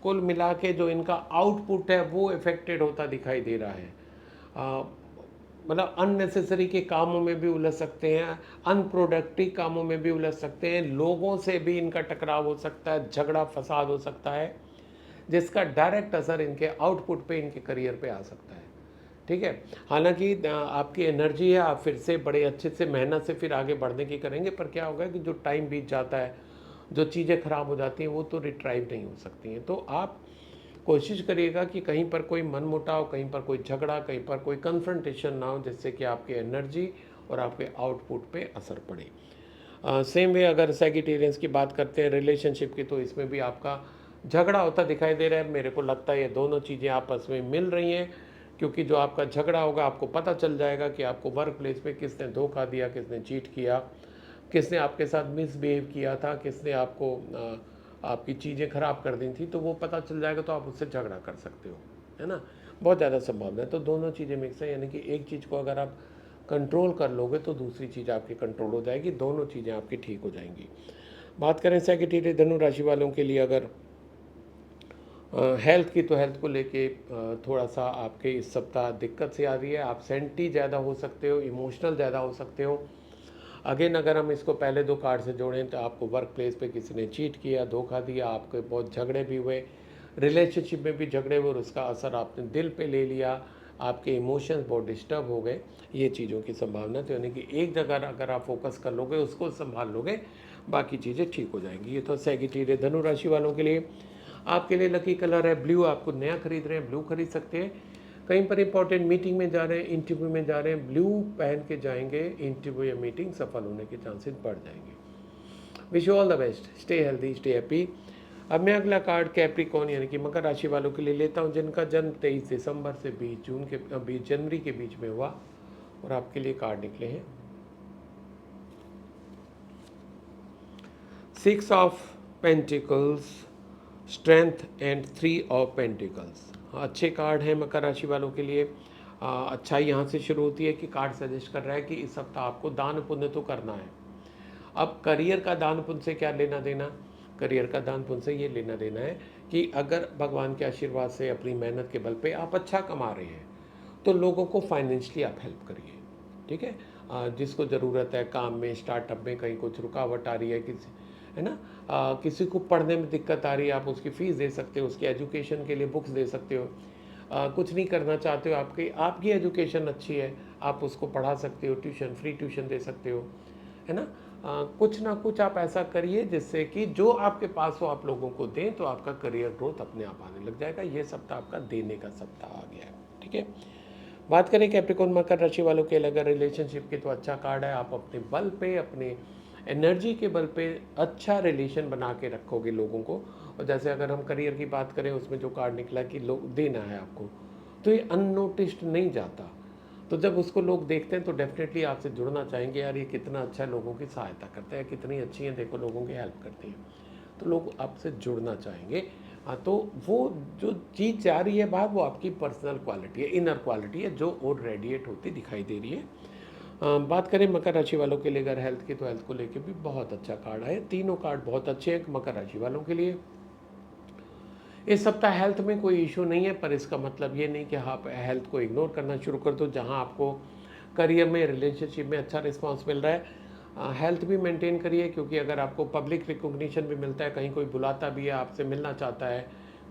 कुल मिला के जो इनका आउटपुट है वो इफेक्टेड होता दिखाई दे रहा है। मतलब अननेसेसरी के कामों में भी उलझ सकते हैं, अनप्रोडक्टिव कामों में भी उलझ सकते हैं, लोगों से भी इनका टकराव हो सकता है, झगड़ा फसाद हो सकता है, जिसका डायरेक्ट असर इनके आउटपुट पे, इनके करियर पे आ सकता है। ठीक है, हालांकि आपकी एनर्जी है, आप फिर से बड़े अच्छे से मेहनत से फिर आगे बढ़ने की करेंगे, पर क्या होगा कि जो टाइम बीत जाता है, जो चीज़ें खराब हो जाती हैं, वो तो रिट्राइव नहीं हो सकती हैं। तो आप कोशिश करिएगा कि कहीं पर कोई मनमुटाव, कहीं पर कोई झगड़ा, कहीं पर कोई कन्फ्रंटेशन ना हो, जिससे कि आपके एनर्जी और आपके आउटपुट पे असर पड़े। सेम वे अगर सैगिटेरियंस की बात करते हैं रिलेशनशिप की, तो इसमें भी आपका झगड़ा होता दिखाई दे रहा है। मेरे को लगता है ये दोनों चीज़ें आपस में मिल रही हैं, क्योंकि जो आपका झगड़ा होगा, आपको पता चल जाएगा कि आपको वर्क प्लेस पे किसने धोखा दिया, किसने चीट किया, किसने आपके साथ मिसबिहेव किया था, किसने आपको आपकी चीज़ें ख़राब कर दी थी, तो वो पता चल जाएगा, तो आप उससे झगड़ा कर सकते हो, है ना। बहुत ज़्यादा संभावना है। तो दोनों चीज़ें मिक्स है, यानी कि एक चीज़ को अगर आप कंट्रोल कर लोगे तो दूसरी चीज़ आपकी कंट्रोल हो जाएगी, दोनों चीज़ें आपकी ठीक हो जाएंगी। बात करें सैगिटेरियस धनु राशि वालों के लिए अगर हेल्थ की, तो हेल्थ को लेके थोड़ा सा आपके इस सप्ताह दिक्कत से आ रही है। आप सेंटी ज़्यादा हो सकते हो, इमोशनल ज़्यादा हो सकते हो। अगेन अगर हम इसको पहले दो कार्ड से जोड़ें, तो आपको वर्क प्लेस पे किसी ने चीट किया, धोखा दिया, आपके बहुत झगड़े भी हुए, रिलेशनशिप में भी झगड़े हुए, और उसका असर आपने दिल पे ले लिया, आपके इमोशंस बहुत डिस्टर्ब हो गए, ये चीज़ों की संभावना। तो यानी कि एक जगह अगर आप फोकस कर लोगे, उसको संभाल लोगे, बाकी चीज़ें ठीक हो जाएंगी। ये तो सैगिटेरियस धनु राशि वालों के लिए। आपके लिए लकी कलर है ब्लू, आपको नया खरीद रहे हैं ब्लू खरीद सकते हैं, कहीं पर इंपॉर्टेंट मीटिंग में जा रहे हैं, इंटरव्यू में जा रहे हैं, ब्लू पहन के जाएंगे, इंटरव्यू या मीटिंग सफल होने के चांसेस बढ़ जाएंगे। Wish you all the best, stay healthy, stay happy. अब मैं अगला कार्ड कैप्रिकॉर्न यानी कि मकर राशि वालों के लिए लेता हूं, जिनका जन्म 23 दिसंबर से 20 जनवरी के बीच में हुआ, और आपके लिए कार्ड निकले हैं 6 of pentacles, strength and 3 of pentacles. अच्छे कार्ड हैं मकर राशि वालों के लिए। अच्छाई यहाँ से शुरू होती है कि कार्ड सजेस्ट कर रहा है कि इस सप्ताह आपको दान पुण्य तो करना है। अब करियर का दान पुण्य से क्या लेना देना, करियर का दान पुण्य से ये लेना देना है कि अगर भगवान के आशीर्वाद से, अपनी मेहनत के बल पे आप अच्छा कमा रहे हैं, तो लोगों को फाइनेंशियली आप हेल्प करिए। ठीक है, जिसको ज़रूरत है काम में, स्टार्टअप में कहीं कुछ रुकावट आ रही है, किसी, है ना, किसी को पढ़ने में दिक्कत आ रही है, आप उसकी फ़ीस दे सकते हो, उसकी एजुकेशन के लिए बुक्स दे सकते हो। कुछ नहीं करना चाहते हो, आपकी एजुकेशन अच्छी है, आप उसको पढ़ा सकते हो, ट्यूशन, फ्री ट्यूशन दे सकते हो, है ना। कुछ ना कुछ आप ऐसा करिए जिससे कि जो आपके पास हो आप लोगों को दें, तो आपका करियर ग्रोथ अपने आप आने लग जाएगा। ये सप्ताह आपका देने का सप्ताह आ गया है। ठीक है, बात करें कैप्रिकॉर्न मकर राशि वालों के अगर रिलेशनशिप के, तो अच्छा कार्ड है। आप अपने बल पे, अपने एनर्जी के बल पे अच्छा रिलेशन बना के रखोगे लोगों को। और जैसे अगर हम करियर की बात करें, उसमें जो कार्ड निकला कि लोग देना है आपको, तो ये अननोटिस्ड नहीं जाता। तो जब उसको लोग देखते हैं तो डेफिनेटली आपसे जुड़ना चाहेंगे, यार ये कितना अच्छा लोगों की सहायता करता है, कितनी अच्छी है, देखो लोगों की हेल्प करती है, तो लोग आपसे जुड़ना चाहेंगे। हाँ, तो वो जो चीज़ जा रही है बाहर, वो आपकी पर्सनल क्वालिटी है, इनर क्वालिटी है, जो और रेडिएट होती दिखाई दे रही है। बात करें मकर राशि वालों के लिए अगर हेल्थ की, तो हेल्थ को लेके भी बहुत अच्छा कार्ड है। तीनों कार्ड बहुत अच्छे हैं मकर राशि वालों के लिए। इस सप्ताह हेल्थ में कोई इशू नहीं है, पर इसका मतलब ये नहीं कि आप हेल्थ को इग्नोर करना शुरू कर दो। जहां आपको करियर में, रिलेशनशिप में अच्छा रिस्पांस मिल रहा है, हेल्थ भी मेंटेन करिए, क्योंकि अगर आपको पब्लिक रिकॉग्निशन भी मिलता है, कहीं कोई बुलाता भी है, आपसे मिलना चाहता है,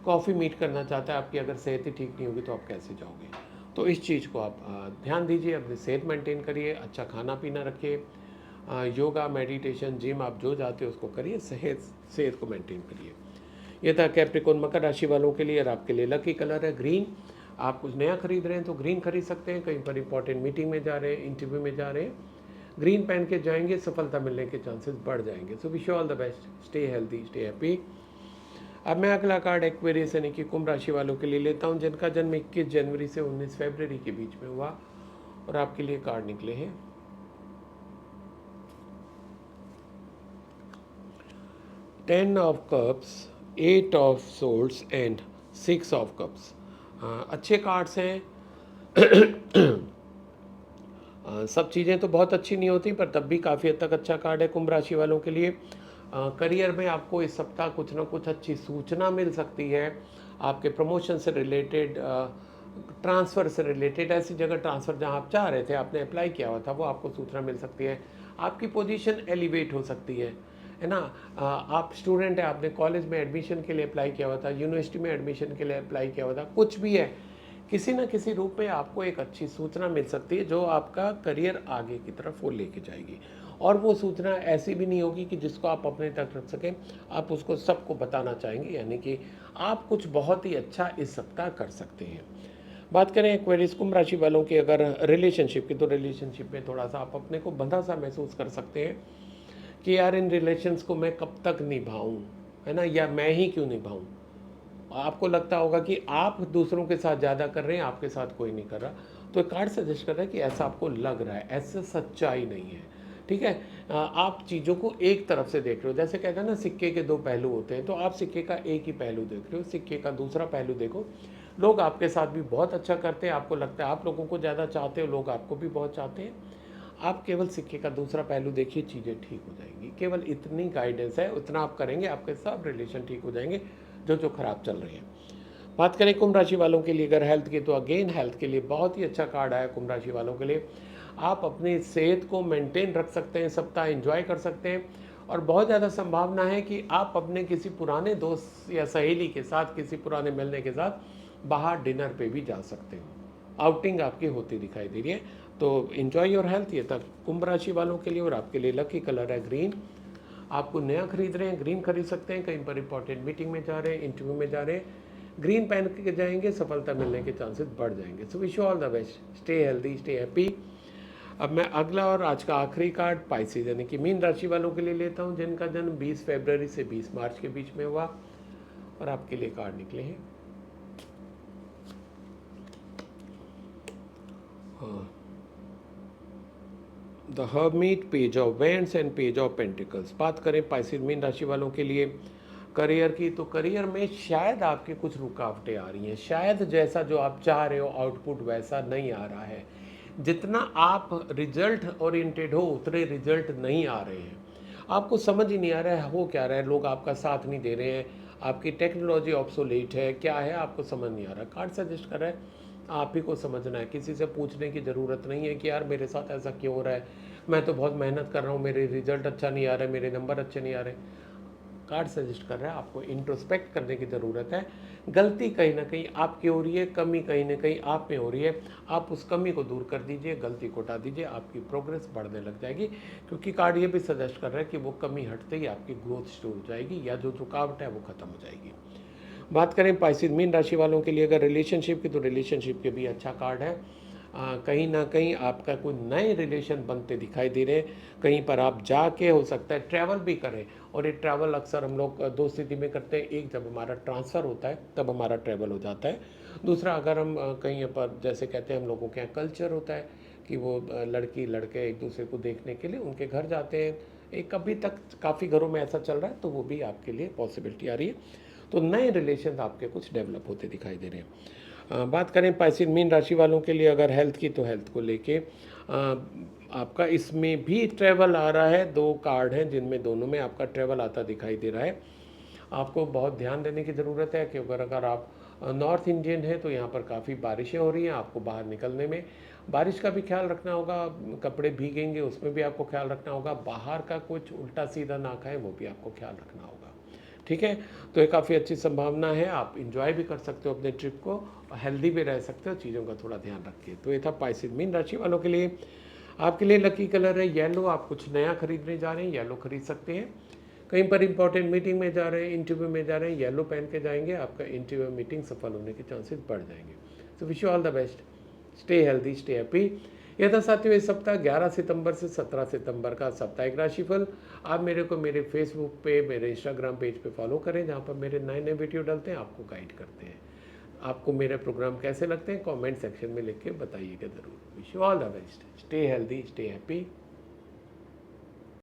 कॉफ़ी मीट करना चाहता है, आपकी अगर सेहत ही ठीक नहीं होगी तो आप कैसे जाओगे। तो इस चीज़ को आप ध्यान दीजिए, अपनी सेहत मेंटेन करिए, अच्छा खाना पीना रखिए, योगा, मेडिटेशन, जिम, आप जो जाते हो उसको करिए, सेहत को मेंटेन करिए। ये था कैप्रिकॉर्न मकर राशि वालों के लिए। और आपके लिए लकी कलर है ग्रीन। आप कुछ नया खरीद रहे हैं तो ग्रीन खरीद सकते हैं, कहीं पर इंपॉर्टेंट मीटिंग में जा रहे हैं, इंटरव्यू में जा रहे हैं, ग्रीन पहन के जाएंगे, सफलता मिलने के चांसेस बढ़ जाएंगे। So wish you all the best, stay healthy, stay happy. अब मैं अगला कार्ड एक्वेरियस यानी कि कुंभ राशि वालों के लिए लेता हूं, जिनका जन्म 21 जनवरी से 19 फरवरी के बीच में हुआ। और आपके लिए कार्ड निकले हैं 10 of cups, 8 of swords and 6 of cups. अच्छे कार्ड्स हैं। सब चीज़ें तो बहुत अच्छी नहीं होती, पर तब भी काफ़ी हद तक अच्छा कार्ड है कुंभ राशि वालों के लिए। करियर में आपको इस सप्ताह कुछ ना कुछ अच्छी सूचना मिल सकती है। आपके प्रमोशन से रिलेटेड, ट्रांसफ़र से रिलेटेड, ऐसी जगह ट्रांसफ़र जहां आप चाह रहे थे, आपने अप्लाई किया हुआ था, वो आपको सूचना मिल सकती है। आपकी पोजीशन एलिवेट हो सकती है ना। आप स्टूडेंट हैं, आपने कॉलेज में एडमिशन के लिए अप्लाई किया हुआ था, यूनिवर्सिटी में एडमिशन के लिए अप्लाई किया हुआ था, कुछ भी है, किसी न किसी रूप में आपको एक अच्छी सूचना मिल सकती है जो आपका करियर आगे की तरफ वो लेके जाएगी। और वो सूचना ऐसी भी नहीं होगी कि जिसको आप अपने तक रख सकें, आप उसको सबको बताना चाहेंगे, यानी कि आप कुछ बहुत ही अच्छा इस सप्ताह कर सकते हैं। बात करें एक्वेरियस कुंभ राशि वालों की अगर रिलेशनशिप की, तो रिलेशनशिप में थोड़ा सा आप अपने को बंधा सा महसूस कर सकते हैं कि यार इन रिलेशंस को मैं कब तक निभाऊं, है ना, या मैं ही क्यों निभाऊं। आपको लगता होगा कि आप दूसरों के साथ ज़्यादा कर रहे हैं, आपके साथ कोई नहीं कर रहा। तो कार्ड सजेस्ट कर रहा है कि ऐसा आपको लग रहा है, ऐसा सच्चाई नहीं है। ठीक है, आप चीज़ों को एक तरफ से देख रहे हो, जैसे कहते हैं ना सिक्के के दो पहलू होते हैं, तो आप सिक्के का एक ही पहलू देख रहे हो, सिक्के का दूसरा पहलू देखो। लोग आपके साथ भी बहुत अच्छा करते हैं, आपको लगता है आप लोगों को ज़्यादा चाहते हो, लोग आपको भी बहुत चाहते हैं। आप केवल सिक्के का दूसरा पहलू देखिए, चीज़ें ठीक हो जाएंगी। केवल इतनी गाइडेंस है, उतना आप करेंगे, आपके सब रिलेशन ठीक हो जाएंगे जो खराब चल रहे हैं। बात करें कुंभ राशि वालों के लिए अगर हेल्थ की, तो अगेन हेल्थ के लिए बहुत ही अच्छा कार्ड आया कुंभ राशि वालों के लिए। आप अपनी सेहत को मेंटेन रख सकते हैं, सप्ताह एंजॉय कर सकते हैं। और बहुत ज़्यादा संभावना है कि आप अपने किसी पुराने दोस्त या सहेली के साथ, किसी पुराने मिलने के साथ बाहर डिनर पे भी जा सकते हो। आउटिंग आपकी होती दिखाई दे रही है। तो एंजॉय योर हेल्थ, ये तक कुंभ राशि वालों के लिए। और आपके लिए लकी कलर है ग्रीन। आपको नया खरीद रहे हैं, ग्रीन खरीद सकते हैं, कहीं पर इंपॉर्टेंट मीटिंग में जा रहे हैं, इंटरव्यू में जा रहे हैं, ग्रीन पहन के जाएंगे, सफलता मिलने के चांसेस बढ़ जाएंगे। So wish you all the best, stay healthy, stay happy. अब मैं अगला और आज का आखिरी कार्ड पाइसेस यानी कि मीन राशि वालों के लिए लेता हूं, जिनका जन्म 20 फरवरी से 20 मार्च के बीच में हुआ। और आपके लिए कार्ड निकले हैं the hermit, page of vends and page of pentacles. बात करें पाइसेस मीन राशि वालों के लिए करियर की, तो करियर में शायद आपके कुछ रुकावटें आ रही हैं, शायद जैसा जो आप चाह रहे हो आउटपुट वैसा नहीं आ रहा है, जितना आप रिजल्ट ओरिएंटेड हो उतने रिजल्ट नहीं आ रहे हैं। आपको समझ ही नहीं आ रहा है हो क्या रहा है, लोग आपका साथ नहीं दे रहे हैं, आपकी टेक्नोलॉजी ऑब्सोलेट है, क्या है आपको समझ नहीं आ रहा। कार्ड सजेस्ट कर रहा है आप ही को समझना है, किसी से पूछने की ज़रूरत नहीं है कि यार मेरे साथ ऐसा क्यों हो रहा है, मैं तो बहुत मेहनत कर रहा हूँ, मेरे रिजल्ट अच्छा नहीं आ रहा है, मेरे नंबर अच्छे नहीं आ रहे। कार्ड सजेस्ट कर रहा है आपको इंट्रोस्पेक्ट करने की ज़रूरत है। गलती कहीं ना कहीं आपकी हो रही है, कमी कहीं ना कहीं आप में हो रही है, आप उस कमी को दूर कर दीजिए, गलती को हटा दीजिए, आपकी प्रोग्रेस बढ़ने लग जाएगी। क्योंकि कार्ड ये भी सजेस्ट कर रहा है कि वो कमी हटते ही आपकी ग्रोथ शुरू हो जाएगी, या जो रुकावट है वो खत्म हो जाएगी। बात करें पाइसेस मीन राशि वालों के लिए अगर रिलेशनशिप की, तो रिलेशनशिप के भी अच्छा कार्ड है। कहीं ना कहीं आपका कोई नए रिलेशन बनते दिखाई दे रहे हैं, कहीं पर आप जाके हो सकता है ट्रैवल भी करें। और ये ट्रैवल अक्सर हम लोग दो स्थिति में करते हैं, एक जब हमारा ट्रांसफ़र होता है तब हमारा ट्रैवल हो जाता है, दूसरा अगर हम कहीं पर जैसे कहते हैं हम लोगों के यहाँ कल्चर होता है कि वो लड़की लड़के एक दूसरे को देखने के लिए उनके घर जाते हैं। एक अभी तक काफ़ी घरों में ऐसा चल रहा है, तो वो भी आपके लिए पॉसिबिलिटी आ रही है। तो नए रिलेशन आपके कुछ डेवलप होते दिखाई दे रहे हैं। बात करें पाइसेस मीन राशि वालों के लिए अगर हेल्थ की, तो हेल्थ को लेके आपका इसमें भी ट्रैवल आ रहा है। दो कार्ड हैं जिनमें दोनों में आपका ट्रैवल आता दिखाई दे रहा है। आपको बहुत ध्यान देने की ज़रूरत है, क्योंकि अगर आप नॉर्थ इंडियन हैं तो यहाँ पर काफ़ी बारिशें हो रही हैं, आपको बाहर निकलने में बारिश का भी ख्याल रखना होगा, कपड़े भीगेंगे उसमें भी आपको ख्याल रखना होगा, बाहर का कुछ उल्टा सीधा ना खाएं वो भी आपको ख्याल रखना होगा। ठीक है, तो ये काफ़ी अच्छी संभावना है, आप इंजॉय भी कर सकते हो अपने ट्रिप को, हेल्दी भी रह सकते हो, चीज़ों का थोड़ा ध्यान रखिए। तो ये था पाइसेस मीन राशि वालों के लिए। आपके लिए लकी कलर है येलो, आप कुछ नया खरीदने जा रहे हैं येलो खरीद सकते हैं, कहीं पर इंपॉर्टेंट मीटिंग में जा रहे हैं, इंटरव्यू में जा रहे हैं, येलो पहन के जाएंगे, आपका इंटरव्यू मीटिंग सफल होने के चांसेस बढ़ जाएंगे। So wish you all the best, stay healthy, stay happy. यह था साथियों इस सप्ताह 11 सितंबर से 17 सितंबर का साप्ताहिक राशिफल। आप मेरे को मेरे फेसबुक पे, मेरे इंस्टाग्राम पेज पे फॉलो करें, जहाँ पर मेरे नए नए वीडियो डालते हैं, आपको गाइड करते हैं। आपको मेरे प्रोग्राम कैसे लगते हैं कमेंट सेक्शन में लिख के बताइएगा ज़रूर। Wish you all the best, stay healthy, stay happy.